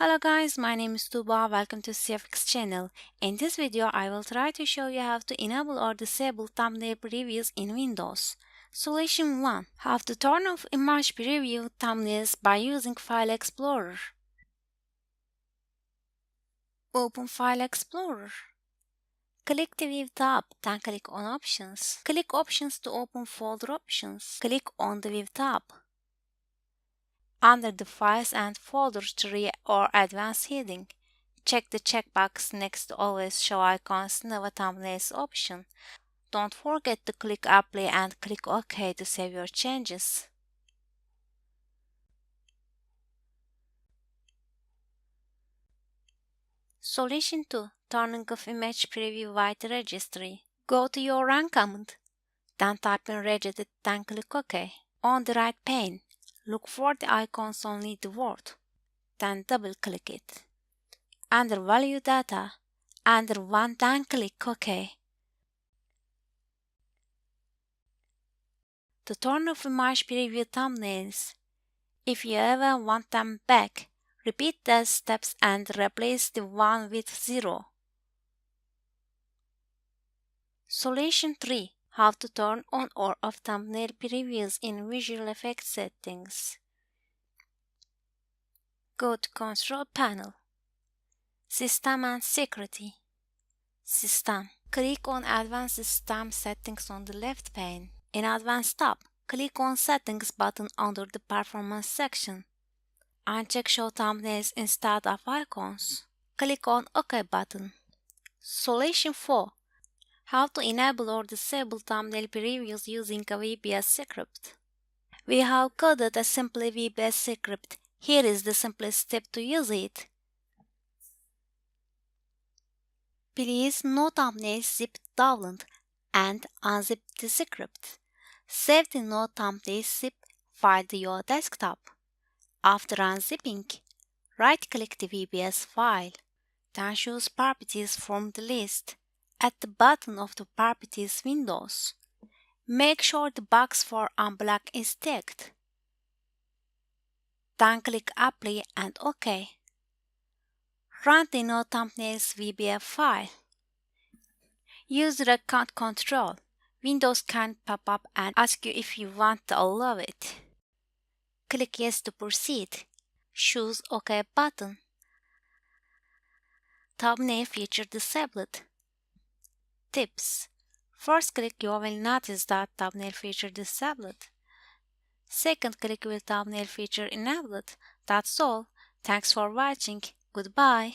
Hello guys, my name is Tuba. Welcome to CeoFix channel. In this video, I will try to show you how to enable or disable thumbnail previews in Windows. Solution 1. How to turn off image preview thumbnails by using File Explorer. Open File Explorer. Click the View tab, then click on Options. Click Options to open folder options. Click on the View tab. Under the Files and Folders tree or Advanced heading, check the checkbox next to Always Show Icons Never Thumbnails option. Don't forget to click Apply and click OK to save your changes. Solution 2. Turning off image preview with Registry. Go to your Run command, then type in Registry, then click OK. On the right pane, look for the icons only the word, then double-click it. Under Value Data, under One, then click OK. To turn off image preview thumbnails, if you ever want them back, repeat the steps and replace the 1 with 0. Solution 3. How to turn on or off thumbnail previews in visual effects settings. Go to Control Panel, System and Security. System. Click on Advanced System Settings on the left pane. In Advanced tab, click on Settings button under the Performance section. Uncheck Show Thumbnails instead of icons. Click on OK button. Solution 4. How to enable or disable thumbnail previews using a VBS script. We have coded a simple VBS script. Here is the simplest step to use it. Please no thumbnail zip download and unzip the script. Save the no thumbnail zip file to your desktop. After unzipping, right-click the VBS file. Then choose Properties from the list at the bottom of the Properties windows. Make sure the box for Unblock is ticked. Then click Apply and OK. Run the No Thumbnails VBF file. Use the account control. Windows can pop up and ask you if you want to allow it. Click Yes to proceed. Choose OK button. Thumbnail feature disabled. Tips. First click, you will notice that thumbnail feature disabled. Second click with thumbnail feature enabled. That's all. Thanks for watching. Goodbye.